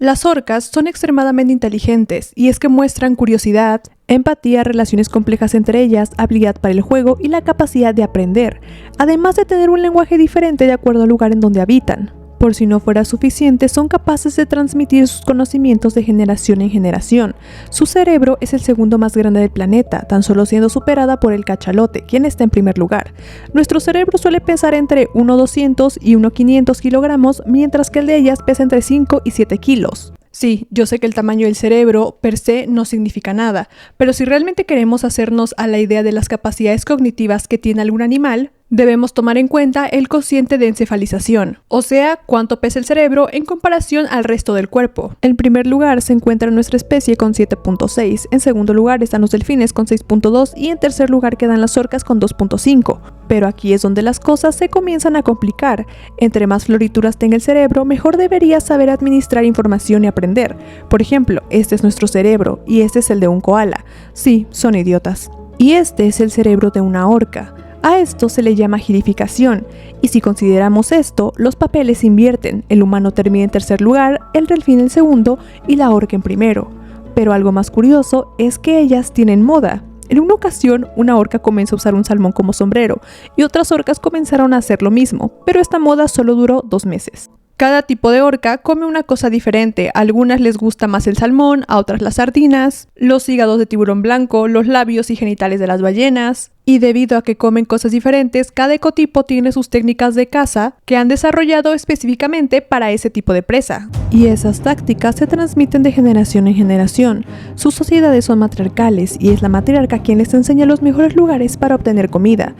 Las orcas son extremadamente inteligentes y es que muestran curiosidad, empatía, relaciones complejas entre ellas, habilidad para el juego y la capacidad de aprender, además de tener un lenguaje diferente de acuerdo al lugar en donde habitan. Por si no fuera suficiente, son capaces de transmitir sus conocimientos de generación en generación. Su cerebro es el segundo más grande del planeta, tan solo siendo superada por el cachalote, quien está en primer lugar. Nuestro cerebro suele pesar entre 1.200 y 1.500 kilogramos, mientras que el de ellas pesa entre 5 y 7 kilos. Sí, yo sé que el tamaño del cerebro per se no significa nada, pero si realmente queremos hacernos a la idea de las capacidades cognitivas que tiene algún animal, debemos tomar en cuenta el cociente de encefalización, o sea, cuánto pesa el cerebro en comparación al resto del cuerpo. En primer lugar se encuentra nuestra especie con 7.6, en segundo lugar están los delfines con 6.2 y en tercer lugar quedan las orcas con 2.5. Pero aquí es donde las cosas se comienzan a complicar. Entre más florituras tenga el cerebro, mejor deberías saber administrar información y aprender. Por ejemplo, este es nuestro cerebro y este es el de un koala. Sí, son idiotas. Y este es el cerebro de una orca. A esto se le llama girificación, y si consideramos esto, los papeles se invierten, el humano termina en tercer lugar, el delfín en segundo y la orca en primero. Pero algo más curioso es que ellas tienen moda. En una ocasión, una orca comenzó a usar un salmón como sombrero, y otras orcas comenzaron a hacer lo mismo, pero esta moda solo duró 2 meses. Cada tipo de orca come una cosa diferente, a algunas les gusta más el salmón, a otras las sardinas, los hígados de tiburón blanco, los labios y genitales de las ballenas, y debido a que comen cosas diferentes, cada ecotipo tiene sus técnicas de caza que han desarrollado específicamente para ese tipo de presa. Y esas tácticas se transmiten de generación en generación. Sus sociedades son matriarcales y es la matriarca quien les enseña los mejores lugares para obtener comida.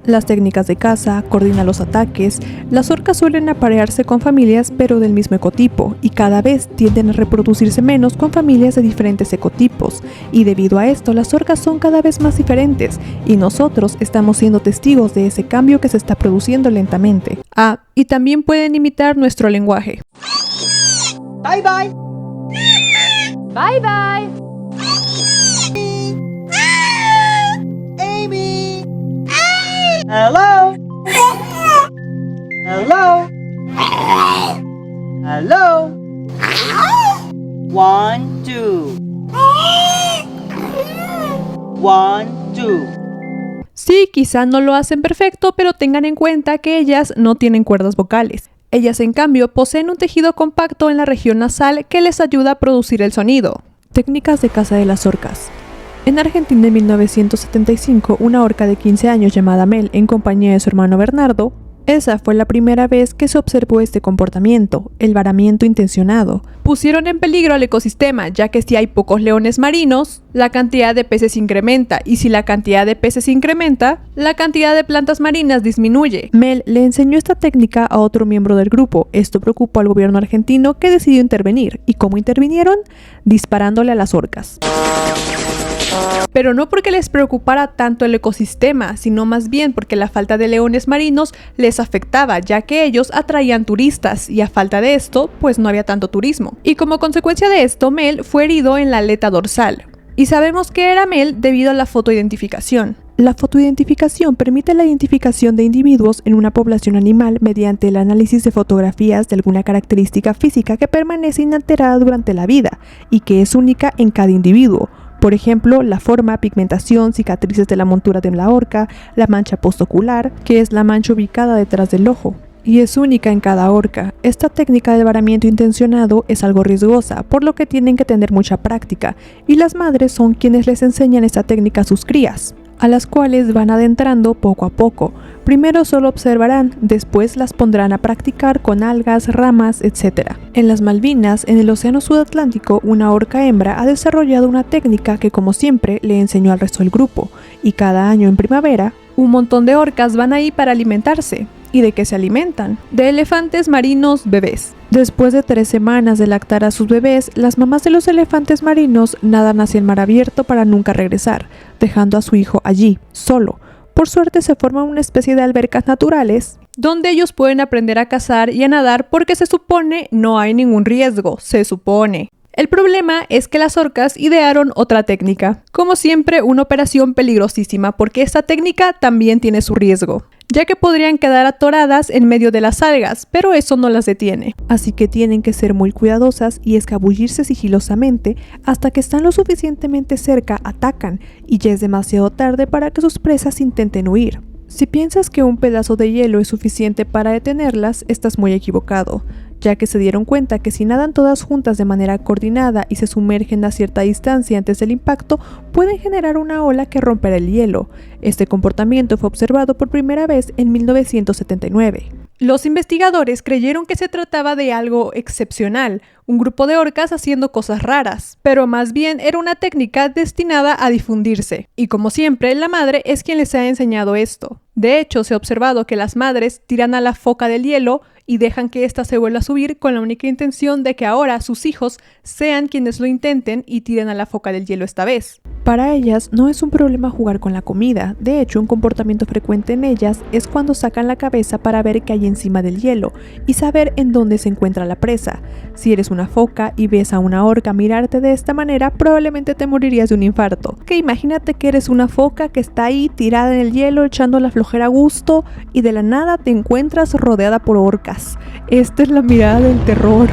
Las técnicas de caza, coordina los ataques. Las orcas suelen aparearse con familias pero del mismo ecotipo y cada vez tienden a reproducirse menos con familias de diferentes ecotipos, y debido a esto las orcas son cada vez más diferentes y nosotros estamos siendo testigos de ese cambio que se está produciendo lentamente. Ah, y también pueden imitar nuestro lenguaje. Bye bye. Bye bye. Amy. Hello. Hello. Hello. 1, 2. 1, 2. Sí, quizá no lo hacen perfecto, pero tengan en cuenta que ellas no tienen cuerdas vocales. Ellas, en cambio, poseen un tejido compacto en la región nasal que les ayuda a producir el sonido. Técnicas de caza de las orcas. En Argentina en 1975, una orca de 15 años llamada Mel, en compañía de su hermano Bernardo, esa fue la primera vez que se observó este comportamiento, el varamiento intencionado. Pusieron en peligro al ecosistema, ya que si hay pocos leones marinos, la cantidad de peces incrementa, y si la cantidad de peces incrementa, la cantidad de plantas marinas disminuye. Mel le enseñó esta técnica a otro miembro del grupo. Esto preocupó al gobierno argentino, que decidió intervenir. ¿Y cómo intervinieron? Disparándole a las orcas. Pero no porque les preocupara tanto el ecosistema, sino más bien porque la falta de leones marinos les afectaba, ya que ellos atraían turistas y a falta de esto, pues no había tanto turismo. Y como consecuencia de esto, Mel fue herido en la aleta dorsal. Y sabemos que era Mel debido a la fotoidentificación. La fotoidentificación permite la identificación de individuos en una población animal mediante el análisis de fotografías de alguna característica física que permanece inalterada durante la vida y que es única en cada individuo. Por ejemplo, la forma, pigmentación, cicatrices de la montura de la orca, la mancha postocular, que es la mancha ubicada detrás del ojo, y es única en cada orca. Esta técnica de varamiento intencionado es algo riesgosa, por lo que tienen que tener mucha práctica, y las madres son quienes les enseñan esta técnica a sus crías, a las cuales van adentrando poco a poco. Primero solo observarán, después las pondrán a practicar con algas, ramas, etc. En las Malvinas, en el Océano Sudatlántico, una orca hembra ha desarrollado una técnica que, como siempre, le enseñó al resto del grupo, y cada año en primavera, un montón de orcas van ahí para alimentarse. ¿Y de qué se alimentan? De elefantes marinos bebés. Después de 3 semanas de lactar a sus bebés, las mamás de los elefantes marinos nadan hacia el mar abierto para nunca regresar, dejando a su hijo allí, solo. Por suerte se forma una especie de albercas naturales, donde ellos pueden aprender a cazar y a nadar porque se supone no hay ningún riesgo, se supone. El problema es que las orcas idearon otra técnica. Como siempre, una operación peligrosísima porque esta técnica también tiene su riesgo, ya que podrían quedar atoradas en medio de las algas, pero eso no las detiene. Así que tienen que ser muy cuidadosas y escabullirse sigilosamente hasta que están lo suficientemente cerca, atacan y ya es demasiado tarde para que sus presas intenten huir. Si piensas que un pedazo de hielo es suficiente para detenerlas, estás muy equivocado, ya que se dieron cuenta que si nadan todas juntas de manera coordinada y se sumergen a cierta distancia antes del impacto, pueden generar una ola que romperá el hielo. Este comportamiento fue observado por primera vez en 1979. Los investigadores creyeron que se trataba de algo excepcional, un grupo de orcas haciendo cosas raras, pero más bien era una técnica destinada a difundirse. Y como siempre, la madre es quien les ha enseñado esto. De hecho, se ha observado que las madres tiran a la foca del hielo y dejan que ésta se vuelva a subir con la única intención de que ahora sus hijos sean quienes lo intenten y tiren a la foca del hielo esta vez. Para ellas no es un problema jugar con la comida, de hecho un comportamiento frecuente en ellas es cuando sacan la cabeza para ver qué hay encima del hielo y saber en dónde se encuentra la presa. Si eres una foca y ves a una orca mirarte de esta manera, probablemente te morirías de un infarto. Que imagínate que eres una foca que está ahí tirada en el hielo echando la flojera a gusto y de la nada te encuentras rodeada por orcas. Esta es la mirada del terror.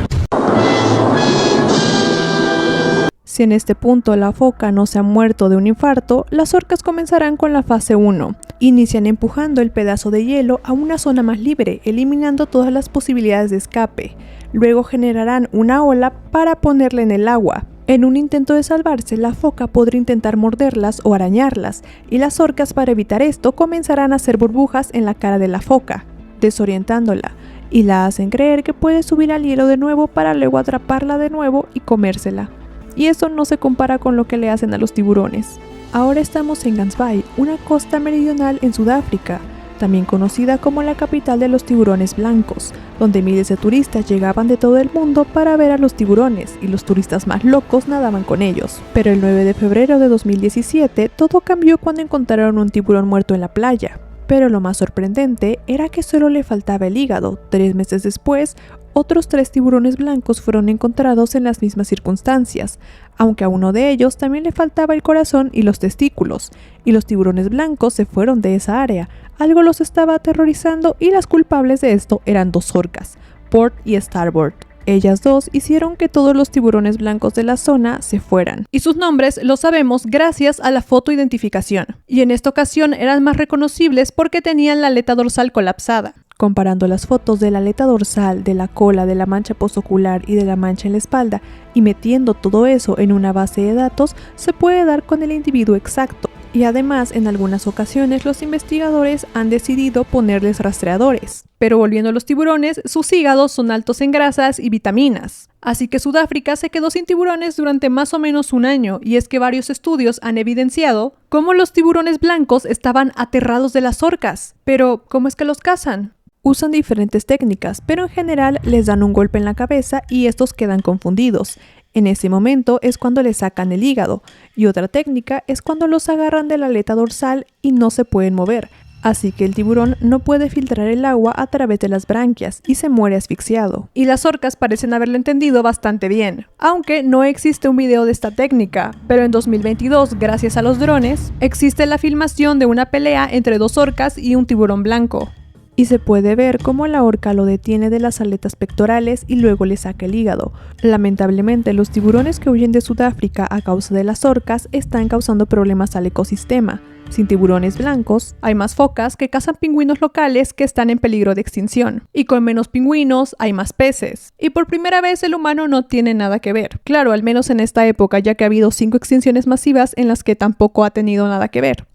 Si en este punto la foca no se ha muerto de un infarto, las orcas comenzarán con la fase 1. Inician empujando el pedazo de hielo a una zona más libre, eliminando todas las posibilidades de escape. Luego generarán una ola para ponerla en el agua. En un intento de salvarse, la foca podrá intentar morderlas o arañarlas, y las orcas, para evitar esto, comenzarán a hacer burbujas en la cara de la foca, desorientándola, y la hacen creer que puede subir al hielo de nuevo para luego atraparla de nuevo y comérsela. Y eso no se compara con lo que le hacen a los tiburones. Ahora estamos en Gansbaai, una costa meridional en Sudáfrica, también conocida como la capital de los tiburones blancos, donde miles de turistas llegaban de todo el mundo para ver a los tiburones, y los turistas más locos nadaban con ellos. Pero el 9 de febrero de 2017, todo cambió cuando encontraron un tiburón muerto en la playa. Pero lo más sorprendente era que solo le faltaba el hígado. 3 meses después, otros 3 tiburones blancos fueron encontrados en las mismas circunstancias, aunque a uno de ellos también le faltaba el corazón y los testículos, y los tiburones blancos se fueron de esa área. Algo los estaba aterrorizando y las culpables de esto eran 2 orcas, Port y Starboard. Ellas 2 hicieron que todos los tiburones blancos de la zona se fueran. Y sus nombres los sabemos gracias a la fotoidentificación. Y en esta ocasión eran más reconocibles porque tenían la aleta dorsal colapsada. Comparando las fotos de la aleta dorsal, de la cola, de la mancha postocular y de la mancha en la espalda, y metiendo todo eso en una base de datos, se puede dar con el individuo exacto. Y además, en algunas ocasiones, los investigadores han decidido ponerles rastreadores. Pero volviendo a los tiburones, sus hígados son altos en grasas y vitaminas. Así que Sudáfrica se quedó sin tiburones durante más o menos un año, y es que varios estudios han evidenciado cómo los tiburones blancos estaban aterrados de las orcas. Pero, ¿cómo es que los cazan? Usan diferentes técnicas, pero en general les dan un golpe en la cabeza y estos quedan confundidos. En ese momento es cuando les sacan el hígado, y otra técnica es cuando los agarran de la aleta dorsal y no se pueden mover, así que el tiburón no puede filtrar el agua a través de las branquias y se muere asfixiado. Y las orcas parecen haberlo entendido bastante bien, aunque no existe un video de esta técnica, pero en 2022, gracias a los drones, existe la filmación de una pelea entre 2 orcas y un tiburón blanco. Y se puede ver cómo la orca lo detiene de las aletas pectorales y luego le saca el hígado. Lamentablemente, los tiburones que huyen de Sudáfrica a causa de las orcas están causando problemas al ecosistema. Sin tiburones blancos, hay más focas que cazan pingüinos locales que están en peligro de extinción. Y con menos pingüinos, hay más peces. Y por primera vez el humano no tiene nada que ver. Claro, al menos en esta época, ya que ha habido 5 extinciones masivas en las que tampoco ha tenido nada que ver.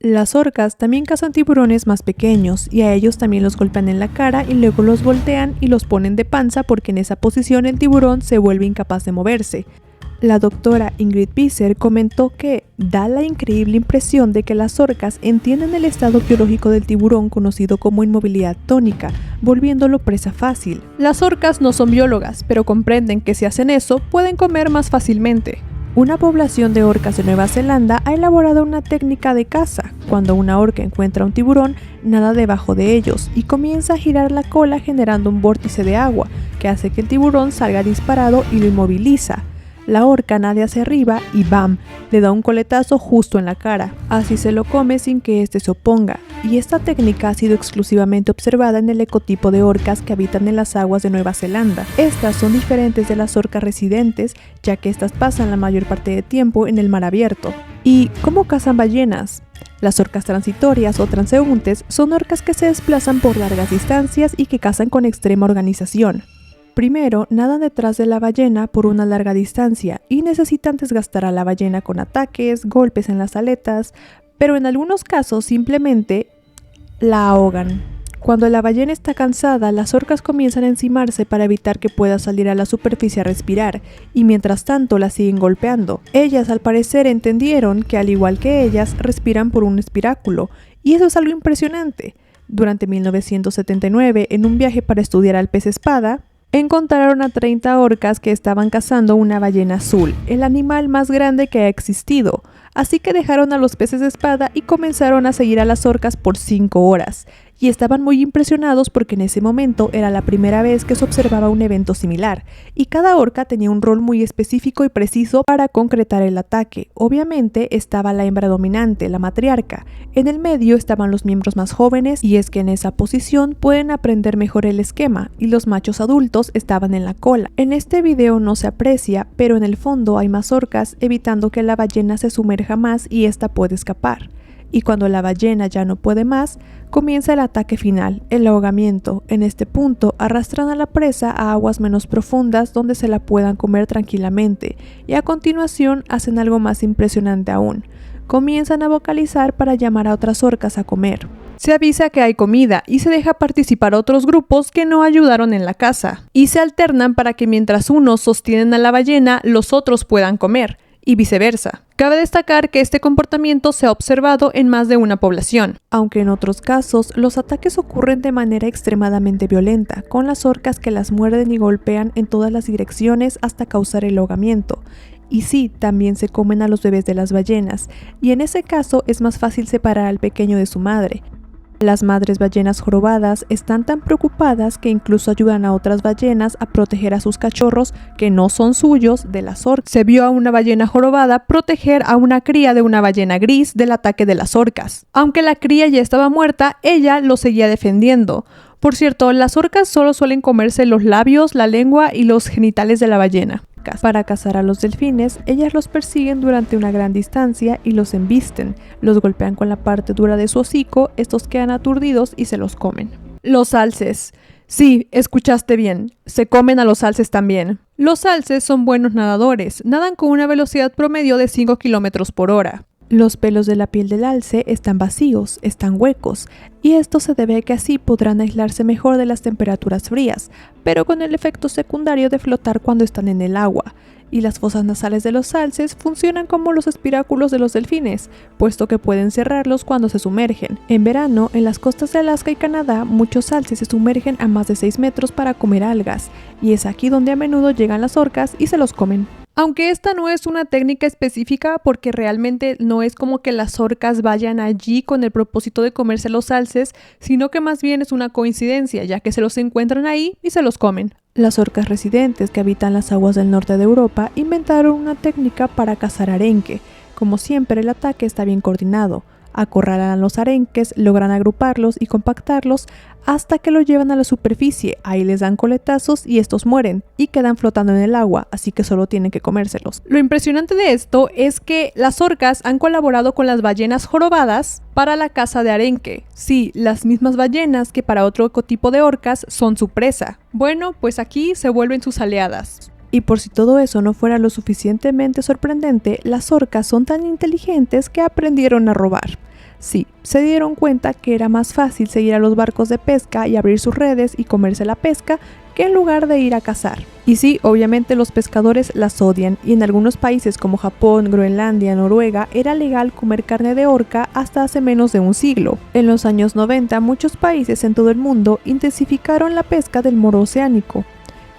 Las orcas también cazan tiburones más pequeños y a ellos también los golpean en la cara y luego los voltean y los ponen de panza porque en esa posición el tiburón se vuelve incapaz de moverse. La doctora Ingrid Visser comentó que da la increíble impresión de que las orcas entienden el estado biológico del tiburón conocido como inmovilidad tónica, volviéndolo presa fácil. Las orcas no son biólogas, pero comprenden que si hacen eso pueden comer más fácilmente. Una población de orcas de Nueva Zelanda ha elaborado una técnica de caza. Cuando una orca encuentra un tiburón, nada debajo de ellos y comienza a girar la cola generando un vórtice de agua que hace que el tiburón salga disparado y lo inmoviliza. la orca nada hacia arriba y ¡bam!, le da un coletazo justo en la cara. Así se lo come sin que éste se oponga, y esta técnica ha sido exclusivamente observada en el ecotipo de orcas que habitan en las aguas de Nueva Zelanda. Estas son diferentes de las orcas residentes, ya que estas pasan la mayor parte del tiempo en el mar abierto. ¿Y cómo cazan ballenas? Las orcas transitorias o transeúntes son orcas que se desplazan por largas distancias y que cazan con extrema organización. Primero, nadan detrás de la ballena por una larga distancia y necesitan desgastar a la ballena con ataques, golpes en las aletas, pero en algunos casos simplemente la ahogan. Cuando la ballena está cansada, las orcas comienzan a encimarse para evitar que pueda salir a la superficie a respirar, y mientras tanto la siguen golpeando. Ellas al parecer entendieron que al igual que ellas, respiran por un espiráculo, y eso es algo impresionante. Durante 1979, en un viaje para estudiar al pez espada, encontraron a 30 orcas que estaban cazando una ballena azul, el animal más grande que ha existido. Así que dejaron a los peces de espada y comenzaron a seguir a las orcas por 5 horas. Y estaban muy impresionados porque en ese momento era la primera vez que se observaba un evento similar, y cada orca tenía un rol muy específico y preciso para concretar el ataque. Obviamente estaba la hembra dominante, la matriarca. En el medio estaban los miembros más jóvenes, y es que en esa posición pueden aprender mejor el esquema, y los machos adultos estaban en la cola. En este video no se aprecia, pero en el fondo hay más orcas evitando que la ballena se sumerja más y ésta puede escapar. Y cuando la ballena ya no puede más, comienza el ataque final, el ahogamiento. En este punto, arrastran a la presa a aguas menos profundas donde se la puedan comer tranquilamente, y a continuación hacen algo más impresionante aún. Comienzan a vocalizar para llamar a otras orcas a comer. Se avisa que hay comida y se deja participar otros grupos que no ayudaron en la caza, y se alternan para que mientras unos sostienen a la ballena, los otros puedan comer, y viceversa. Cabe destacar que este comportamiento se ha observado en más de una población, aunque en otros casos los ataques ocurren de manera extremadamente violenta, con las orcas que las muerden y golpean en todas las direcciones hasta causar el ahogamiento. Y sí, también se comen a los bebés de las ballenas, y en ese caso es más fácil separar al pequeño de su madre. Las madres ballenas jorobadas están tan preocupadas que incluso ayudan a otras ballenas a proteger a sus cachorros que no son suyos de las orcas. Se vio a una ballena jorobada proteger a una cría de una ballena gris del ataque de las orcas. Aunque la cría ya estaba muerta, ella lo seguía defendiendo. Por cierto, las orcas solo suelen comerse los labios, la lengua y los genitales de la ballena. Para cazar a los delfines, ellas los persiguen durante una gran distancia y los embisten, los golpean con la parte dura de su hocico, estos quedan aturdidos y se los comen. Los alces. Sí, escuchaste bien, se comen a los alces también. Los alces son buenos nadadores, nadan con una velocidad promedio de 5 km por hora. Los pelos de la piel del alce están vacíos, están huecos, y esto se debe a que así podrán aislarse mejor de las temperaturas frías, pero con el efecto secundario de flotar cuando están en el agua. Y las fosas nasales de los alces funcionan como los espiráculos de los delfines, puesto que pueden cerrarlos cuando se sumergen. En verano, en las costas de Alaska y Canadá, muchos alces se sumergen a más de 6 metros para comer algas, y es aquí donde a menudo llegan las orcas y se los comen. Aunque esta no es una técnica específica porque realmente no es como que las orcas vayan allí con el propósito de comerse los alces, sino que más bien es una coincidencia, ya que se los encuentran ahí y se los comen. Las orcas residentes que habitan las aguas del norte de Europa inventaron una técnica para cazar arenque. Como siempre, el ataque está bien coordinado. Acorralan a los arenques, logran agruparlos y compactarlos hasta que los llevan a la superficie. Ahí les dan coletazos y estos mueren y quedan flotando en el agua, así que solo tienen que comérselos. Lo impresionante de esto es que las orcas han colaborado con las ballenas jorobadas para la caza de arenque. Sí, las mismas ballenas que para otro tipo de orcas son su presa. Bueno, pues aquí se vuelven sus aliadas. Y por si todo eso no fuera lo suficientemente sorprendente, las orcas son tan inteligentes que aprendieron a robar. Sí, se dieron cuenta que era más fácil seguir a los barcos de pesca y abrir sus redes y comerse la pesca que en lugar de ir a cazar. Y sí, obviamente los pescadores las odian, y en algunos países como Japón, Groenlandia, Noruega, era legal comer carne de orca hasta hace menos de un siglo. En los años 90, muchos países en todo el mundo intensificaron la pesca del moro oceánico,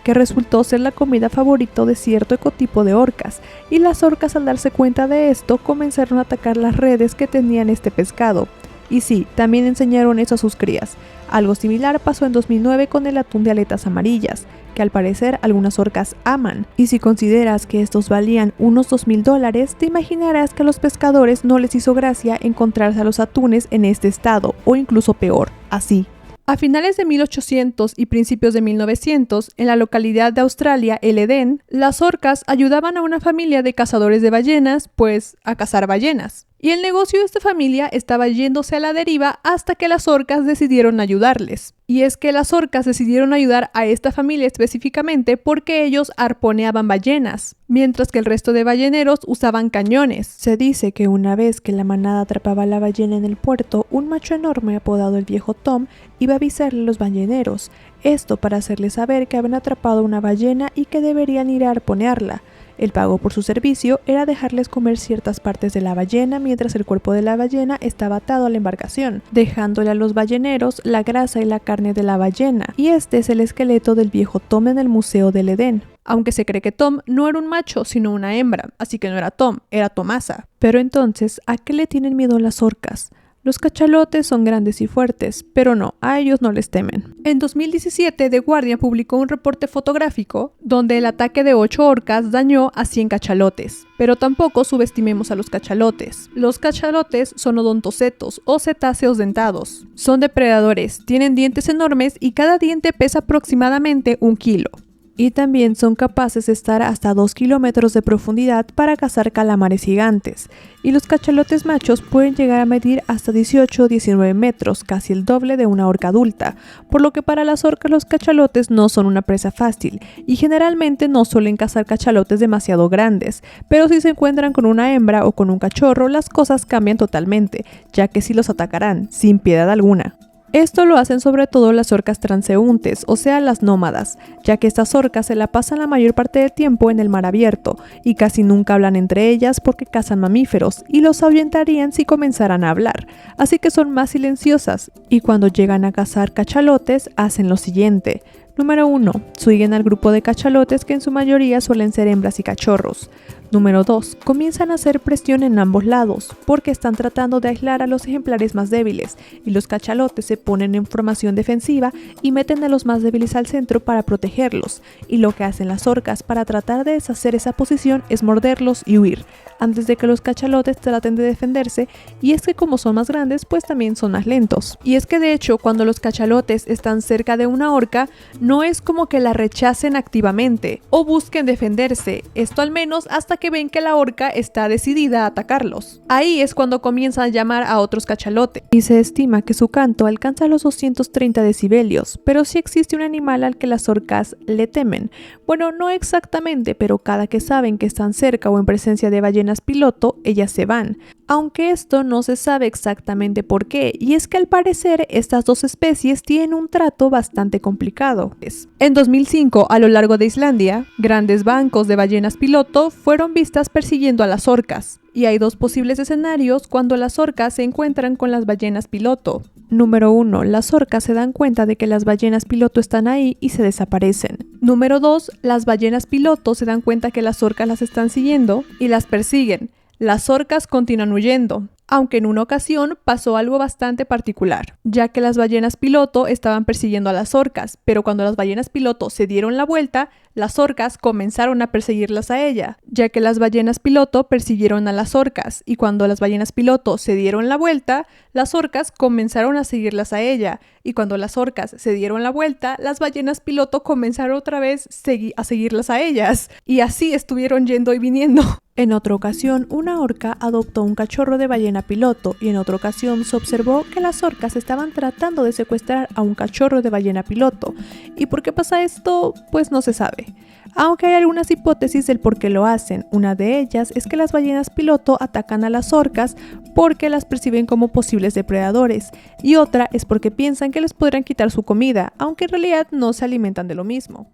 que resultó ser la comida favorita de cierto ecotipo de orcas, y las orcas al darse cuenta de esto comenzaron a atacar las redes que tenían este pescado. Y sí, también enseñaron eso a sus crías. Algo similar pasó en 2009 con el atún de aletas amarillas, que al parecer algunas orcas aman. Y si consideras que estos valían unos $2,000, te imaginarás que a los pescadores no les hizo gracia encontrarse a los atunes en este estado, o incluso peor, así. A finales de 1800 y principios de 1900, en la localidad de Australia, El Edén, las orcas ayudaban a una familia de cazadores de ballenas, pues, a cazar ballenas. Y el negocio de esta familia estaba yéndose a la deriva hasta que las orcas decidieron ayudarles. Y es que las orcas decidieron ayudar a esta familia específicamente porque ellos arponeaban ballenas, mientras que el resto de balleneros usaban cañones. Se dice que una vez que la manada atrapaba a la ballena en el puerto, un macho enorme apodado el Viejo Tom iba a avisarle a los balleneros, esto para hacerles saber que habían atrapado una ballena y que deberían ir a arponearla. El pago por su servicio era dejarles comer ciertas partes de la ballena mientras el cuerpo de la ballena estaba atado a la embarcación, dejándole a los balleneros la grasa y la carne de la ballena. Y este es el esqueleto del Viejo Tom en el Museo del Edén. Aunque se cree que Tom no era un macho, sino una hembra, así que no era Tom, era Tomasa. Pero entonces, ¿a qué le tienen miedo las orcas? Los cachalotes son grandes y fuertes, pero no, a ellos no les temen. En 2017, The Guardian publicó un reporte fotográfico donde el ataque de 8 orcas dañó a 100 cachalotes. Pero tampoco subestimemos a los cachalotes. Los cachalotes son odontocetos o cetáceos dentados. Son depredadores, tienen dientes enormes y cada diente pesa aproximadamente 1 kilo. Y también son capaces de estar hasta 2 kilómetros de profundidad para cazar calamares gigantes. Y los cachalotes machos pueden llegar a medir hasta 18 o 19 metros, casi el doble de una orca adulta, por lo que para las orcas los cachalotes no son una presa fácil, y generalmente no suelen cazar cachalotes demasiado grandes, pero si se encuentran con una hembra o con un cachorro, las cosas cambian totalmente, ya que sí los atacarán, sin piedad alguna. Esto lo hacen sobre todo las orcas transeúntes, o sea las nómadas, ya que estas orcas se la pasan la mayor parte del tiempo en el mar abierto y casi nunca hablan entre ellas porque cazan mamíferos y los ahuyentarían si comenzaran a hablar, así que son más silenciosas y cuando llegan a cazar cachalotes hacen lo siguiente. Número 1. Siguen al grupo de cachalotes que en su mayoría suelen ser hembras y cachorros. Número 2. Comienzan a hacer presión en ambos lados, porque están tratando de aislar a los ejemplares más débiles, y los cachalotes se ponen en formación defensiva y meten a los más débiles al centro para protegerlos, y lo que hacen las orcas para tratar de deshacer esa posición es morderlos y huir, antes de que los cachalotes traten de defenderse, y es que como son más grandes, pues también son más lentos. Y es que de hecho, cuando los cachalotes están cerca de una orca, no es como que la rechacen activamente o busquen defenderse, esto al menos hasta que ven que la orca está decidida a atacarlos. Ahí es cuando comienzan a llamar a otros cachalotes. Y se estima que su canto alcanza los 230 decibelios, pero sí existe un animal al que las orcas le temen. Bueno, no exactamente, pero cada que saben que están cerca o en presencia de ballenas piloto, ellas se van. Aunque esto no se sabe exactamente por qué, y es que al parecer estas dos especies tienen un trato bastante complicado. En 2005, a lo largo de Islandia, grandes bancos de ballenas piloto fueron vistas persiguiendo a las orcas. Y hay dos posibles escenarios cuando las orcas se encuentran con las ballenas piloto. Número 1. Las orcas se dan cuenta de que las ballenas piloto están ahí y se desaparecen. Número 2. Las ballenas piloto se dan cuenta que las orcas las están siguiendo y las persiguen. Las orcas continúan huyendo, aunque en una ocasión pasó algo bastante particular, ya que las ballenas piloto estaban persiguiendo a las orcas, pero cuando las ballenas piloto se dieron la vuelta, las orcas comenzaron a perseguirlas a ella, ya que las ballenas piloto persiguieron a las orcas, y cuando las ballenas piloto se dieron la vuelta, las orcas comenzaron a seguirlas a ella, y cuando las orcas se dieron la vuelta, las ballenas piloto comenzaron otra vez a seguirlas a ellas, y así estuvieron yendo y viniendo. En otra ocasión, una orca adoptó un cachorro de ballena piloto y en otra ocasión se observó que las orcas estaban tratando de secuestrar a un cachorro de ballena piloto. ¿Y por qué pasa esto? Pues no se sabe. Aunque hay algunas hipótesis del por qué lo hacen. Una de ellas es que las ballenas piloto atacan a las orcas porque las perciben como posibles depredadores y otra es porque piensan que les podrán quitar su comida, aunque en realidad no se alimentan de lo mismo.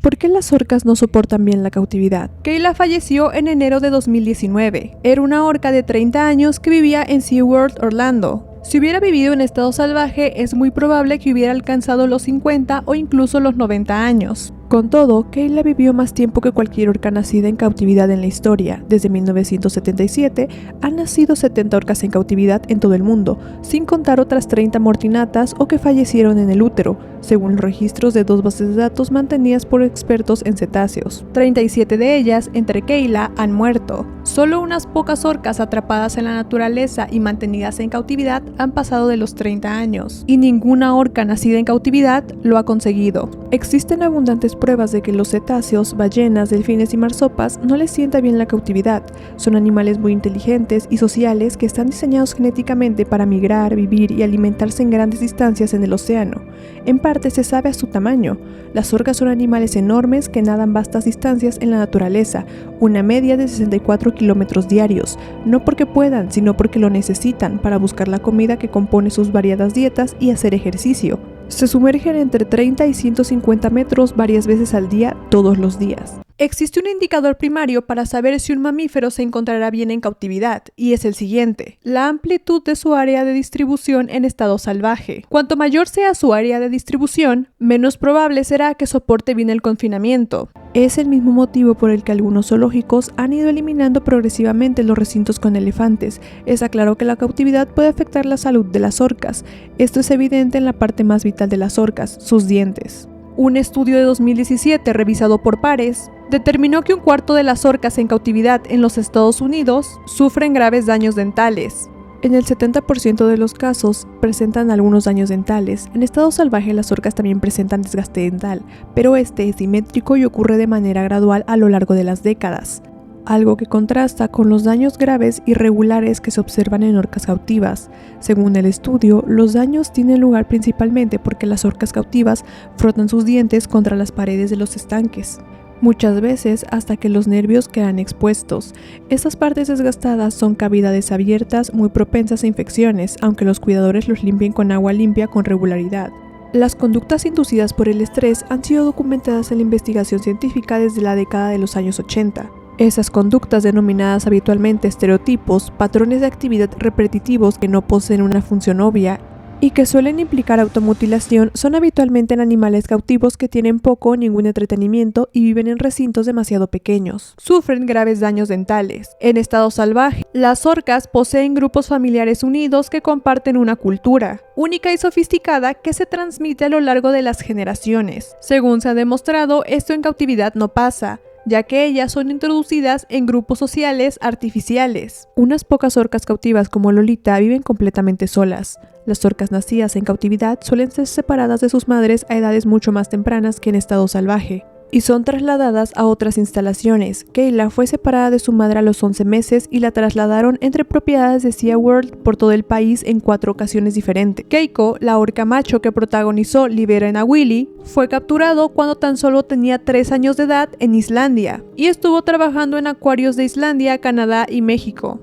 ¿Por qué las orcas no soportan bien la cautividad? Kayla falleció en enero de 2019. Era una orca de 30 años que vivía en SeaWorld Orlando. Si hubiera vivido en estado salvaje, es muy probable que hubiera alcanzado los 50 o incluso los 90 años. Con todo, Kayla vivió más tiempo que cualquier orca nacida en cautividad en la historia. Desde 1977 han nacido 70 orcas en cautividad en todo el mundo, sin contar otras 30 mortinatas o que fallecieron en el útero, según los registros de 2 bases de datos mantenidas por expertos en cetáceos. 37 de ellas, entre Kayla, han muerto. Solo unas pocas orcas atrapadas en la naturaleza y mantenidas en cautividad han pasado de los 30 años, y ninguna orca nacida en cautividad lo ha conseguido. Existen abundantes pruebas de que los cetáceos, ballenas, delfines y marsopas no les sienta bien la cautividad. Son animales muy inteligentes y sociales que están diseñados genéticamente para migrar, vivir y alimentarse en grandes distancias en el océano. En parte se sabe a su tamaño. Las orcas son animales enormes que nadan vastas distancias en la naturaleza, una media de 64 kilómetros diarios, no porque puedan, sino porque lo necesitan para buscar la comida que compone sus variadas dietas y hacer ejercicio. Se sumergen entre 30 y 150 metros varias veces al día, todos los días. Existe un indicador primario para saber si un mamífero se encontrará bien en cautividad, y es el siguiente: la amplitud de su área de distribución en estado salvaje. Cuanto mayor sea su área de distribución, menos probable será que soporte bien el confinamiento. Es el mismo motivo por el que algunos zoológicos han ido eliminando progresivamente los recintos con elefantes. Está claro que la cautividad puede afectar la salud de las orcas. Esto es evidente en la parte más vital de las orcas, sus dientes. Un estudio de 2017 revisado por pares determinó que un cuarto de las orcas en cautividad en los Estados Unidos sufren graves daños dentales. En el 70% de los casos presentan algunos daños dentales. En estado salvaje las orcas también presentan desgaste dental, pero este es simétrico y ocurre de manera gradual a lo largo de las décadas, algo que contrasta con los daños graves y regulares que se observan en orcas cautivas. Según el estudio, los daños tienen lugar principalmente porque las orcas cautivas frotan sus dientes contra las paredes de los estanques, muchas veces hasta que los nervios quedan expuestos. Estas partes desgastadas son cavidades abiertas muy propensas a infecciones, aunque los cuidadores los limpien con agua limpia con regularidad. Las conductas inducidas por el estrés han sido documentadas en la investigación científica desde la década de los años 80. Esas conductas, denominadas habitualmente estereotipos, patrones de actividad repetitivos que no poseen una función obvia y que suelen implicar automutilación, son habitualmente en animales cautivos que tienen poco o ningún entretenimiento y viven en recintos demasiado pequeños. Sufren graves daños dentales. En estado salvaje, las orcas poseen grupos familiares unidos que comparten una cultura única y sofisticada que se transmite a lo largo de las generaciones. Según se ha demostrado, esto en cautividad no pasa, ya que ellas son introducidas en grupos sociales artificiales. Unas pocas orcas cautivas como Lolita viven completamente solas. Las orcas nacidas en cautividad suelen ser separadas de sus madres a edades mucho más tempranas que en estado salvaje, y son trasladadas a otras instalaciones. Kayla fue separada de su madre a los 11 meses y la trasladaron entre propiedades de SeaWorld por todo el país en 4 ocasiones diferentes. Keiko, la orca macho que protagonizó Liberen a Willy, fue capturado cuando tan solo tenía 3 años de edad en Islandia y estuvo trabajando en acuarios de Islandia, Canadá y México.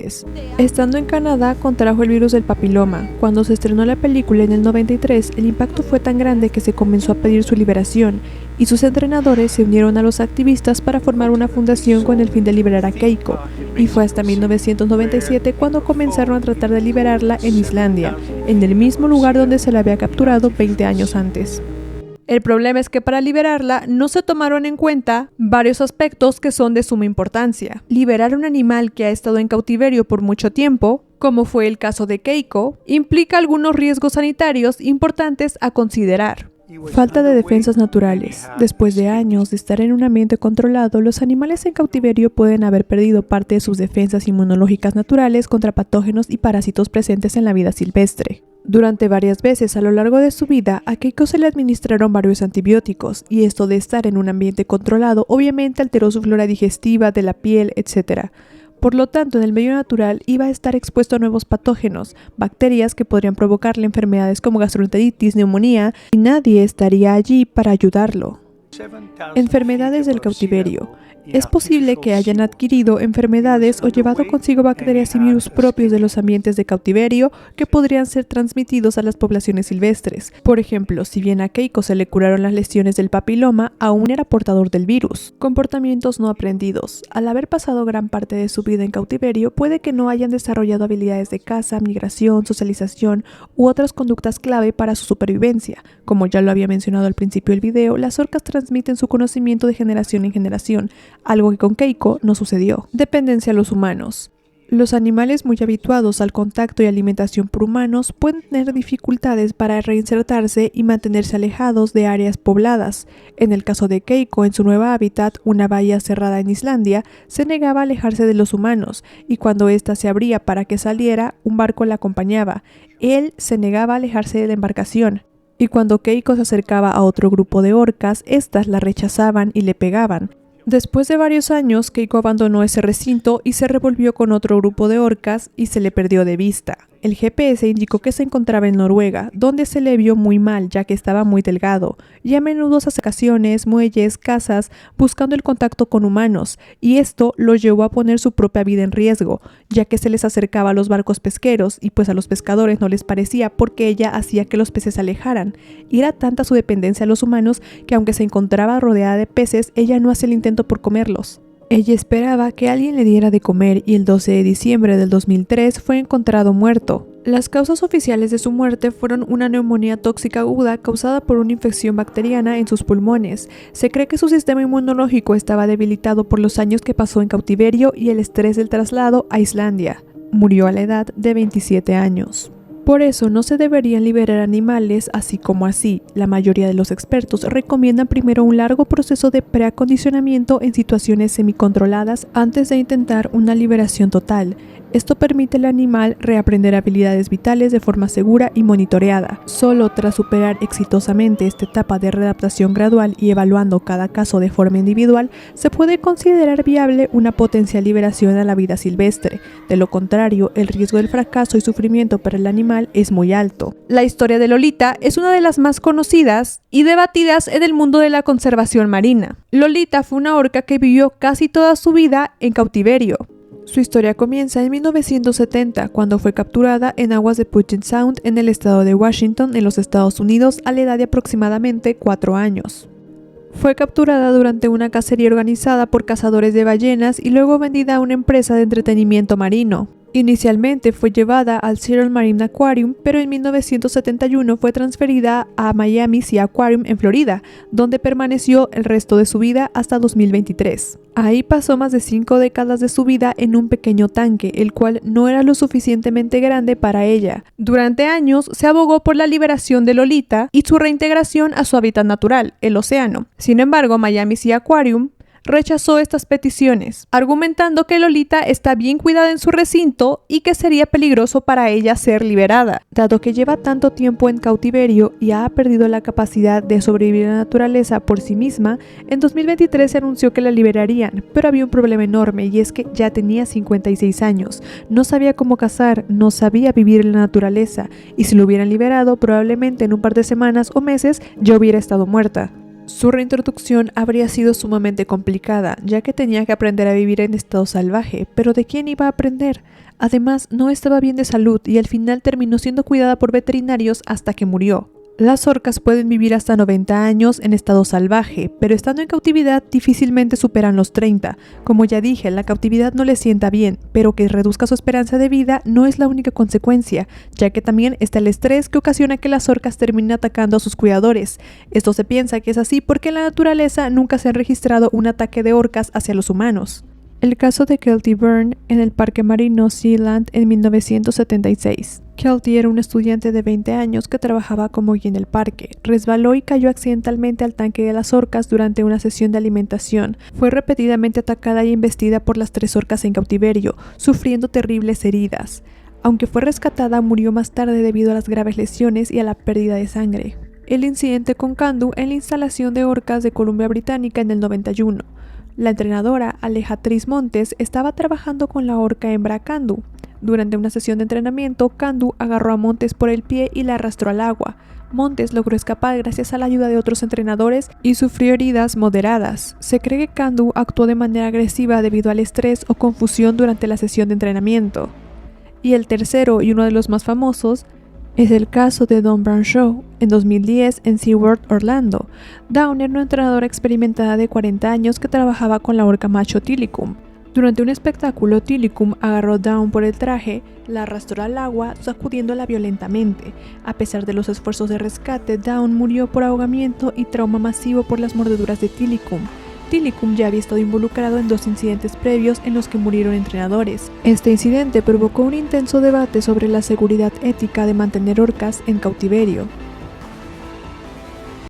Estando en Canadá contrajo el virus del papiloma. Cuando se estrenó la película en el 93, el impacto fue tan grande que se comenzó a pedir su liberación, y sus entrenadores se unieron a los activistas para formar una fundación con el fin de liberar a Keiko, y fue hasta 1997 cuando comenzaron a tratar de liberarla en Islandia, en el mismo lugar donde se la había capturado 20 años antes. El problema es que para liberarla no se tomaron en cuenta varios aspectos que son de suma importancia. Liberar un animal que ha estado en cautiverio por mucho tiempo, como fue el caso de Keiko, implica algunos riesgos sanitarios importantes a considerar. Falta de defensas naturales. Después de años de estar en un ambiente controlado, los animales en cautiverio pueden haber perdido parte de sus defensas inmunológicas naturales contra patógenos y parásitos presentes en la vida silvestre. Durante varias veces a lo largo de su vida, a Keiko se le administraron varios antibióticos, y esto de estar en un ambiente controlado obviamente alteró su flora digestiva, de la piel, etc. Por lo tanto, en el medio natural iba a estar expuesto a nuevos patógenos, bacterias que podrían provocarle enfermedades como gastroenteritis, neumonía, y nadie estaría allí para ayudarlo. Enfermedades del cautiverio. Es posible que hayan adquirido enfermedades o llevado consigo bacterias y virus propios de los ambientes de cautiverio que podrían ser transmitidos a las poblaciones silvestres. Por ejemplo, si bien a Keiko se le curaron las lesiones del papiloma, aún era portador del virus. Comportamientos no aprendidos. Al haber pasado gran parte de su vida en cautiverio, puede que no hayan desarrollado habilidades de caza, migración, socialización u otras conductas clave para su supervivencia. Como ya lo había mencionado al principio del video, las orcas transmiten su conocimiento de generación en generación, algo que con Keiko no sucedió. Dependencia a los humanos. Los animales muy habituados al contacto y alimentación por humanos pueden tener dificultades para reinsertarse y mantenerse alejados de áreas pobladas. En el caso de Keiko, en su nueva hábitat, una bahía cerrada en Islandia, se negaba a alejarse de los humanos, y cuando ésta se abría para que saliera, un barco la acompañaba. Él se negaba a alejarse de la embarcación. Y cuando Keiko se acercaba a otro grupo de orcas, éstas la rechazaban y le pegaban. Después de varios años, Keiko abandonó ese recinto y se revolvió con otro grupo de orcas y se le perdió de vista. El GPS indicó que se encontraba en Noruega, donde se le vio muy mal ya que estaba muy delgado, y a menudo hace vacaciones, muelles, casas, buscando el contacto con humanos, y esto lo llevó a poner su propia vida en riesgo, ya que se les acercaba a los barcos pesqueros y pues a los pescadores no les parecía porque ella hacía que los peces se alejaran, y era tanta su dependencia a los humanos que aunque se encontraba rodeada de peces, ella no hacía el intento por comerlos. Ella esperaba que alguien le diera de comer y el 12 de diciembre del 2003 fue encontrado muerto. Las causas oficiales de su muerte fueron una neumonía tóxica aguda causada por una infección bacteriana en sus pulmones. Se cree que su sistema inmunológico estaba debilitado por los años que pasó en cautiverio y el estrés del traslado a Islandia. Murió a la edad de 27 años. Por eso no se deberían liberar animales así como así. La mayoría de los expertos recomiendan primero un largo proceso de preacondicionamiento en situaciones semicontroladas antes de intentar una liberación total. Esto permite al animal reaprender habilidades vitales de forma segura y monitoreada. Solo tras superar exitosamente esta etapa de readaptación gradual y evaluando cada caso de forma individual, se puede considerar viable una potencial liberación a la vida silvestre. De lo contrario, el riesgo del fracaso y sufrimiento para el animal es muy alto. La historia de Lolita es una de las más conocidas y debatidas en el mundo de la conservación marina. Lolita fue una orca que vivió casi toda su vida en cautiverio. Su historia comienza en 1970, cuando fue capturada en aguas de Puget Sound en el estado de Washington, en los Estados Unidos, a la edad de aproximadamente 4 años. Fue capturada durante una cacería organizada por cazadores de ballenas y luego vendida a una empresa de entretenimiento marino. Inicialmente fue llevada al Cedar Marine Aquarium, pero en 1971 fue transferida a Miami Sea Aquarium en Florida, donde permaneció el resto de su vida hasta 2023. Ahí pasó más de 5 décadas de su vida en un pequeño tanque, el cual no era lo suficientemente grande para ella. Durante años se abogó por la liberación de Lolita y su reintegración a su hábitat natural, el océano. Sin embargo, Miami Sea Aquarium rechazó estas peticiones, argumentando que Lolita está bien cuidada en su recinto y que sería peligroso para ella ser liberada. Dado que lleva tanto tiempo en cautiverio y ha perdido la capacidad de sobrevivir en la naturaleza por sí misma, en 2023 se anunció que la liberarían, pero había un problema enorme y es que ya tenía 56 años, no sabía cómo cazar, no sabía vivir en la naturaleza y si lo hubieran liberado probablemente en un par de semanas o meses ya hubiera estado muerta. Su reintroducción habría sido sumamente complicada, ya que tenía que aprender a vivir en estado salvaje, pero ¿de quién iba a aprender? Además, no estaba bien de salud y al final terminó siendo cuidada por veterinarios hasta que murió. Las orcas pueden vivir hasta 90 años en estado salvaje, pero estando en cautividad difícilmente superan los 30. Como ya dije, la cautividad no les sienta bien, pero que reduzca su esperanza de vida no es la única consecuencia, ya que también está el estrés que ocasiona que las orcas terminen atacando a sus cuidadores. Esto se piensa que es así porque en la naturaleza nunca se ha registrado un ataque de orcas hacia los humanos. El caso de Kelty Byrne en el Parque Marino Sealand en 1976. Kelty era un estudiante de 20 años que trabajaba como guía en el parque. Resbaló y cayó accidentalmente al tanque de las orcas durante una sesión de alimentación. Fue repetidamente atacada y embestida por las 3 orcas en cautiverio, sufriendo terribles heridas. Aunque fue rescatada, murió más tarde debido a las graves lesiones y a la pérdida de sangre. El incidente con Candu en la instalación de orcas de Columbia Británica en el 91. La entrenadora Alejatriz Montes estaba trabajando con la orca hembra Candu. Durante una sesión de entrenamiento, Kandu agarró a Montes por el pie y la arrastró al agua. Montes logró escapar gracias a la ayuda de otros entrenadores y sufrió heridas moderadas. Se cree que Kandu actuó de manera agresiva debido al estrés o confusión durante la sesión de entrenamiento. Y el tercero, y uno de los más famosos, es el caso de Dawn Brancheau. En 2010, en SeaWorld Orlando, Dawn era una entrenadora experimentada de 40 años que trabajaba con la orca macho Tilikum. Durante un espectáculo, Tilikum agarró a Dawn por el traje, la arrastró al agua, sacudiéndola violentamente. A pesar de los esfuerzos de rescate, Dawn murió por ahogamiento y trauma masivo por las mordeduras de Tilikum. Tilikum ya había estado involucrado en 2 incidentes previos en los que murieron entrenadores. Este incidente provocó un intenso debate sobre la seguridad ética de mantener orcas en cautiverio.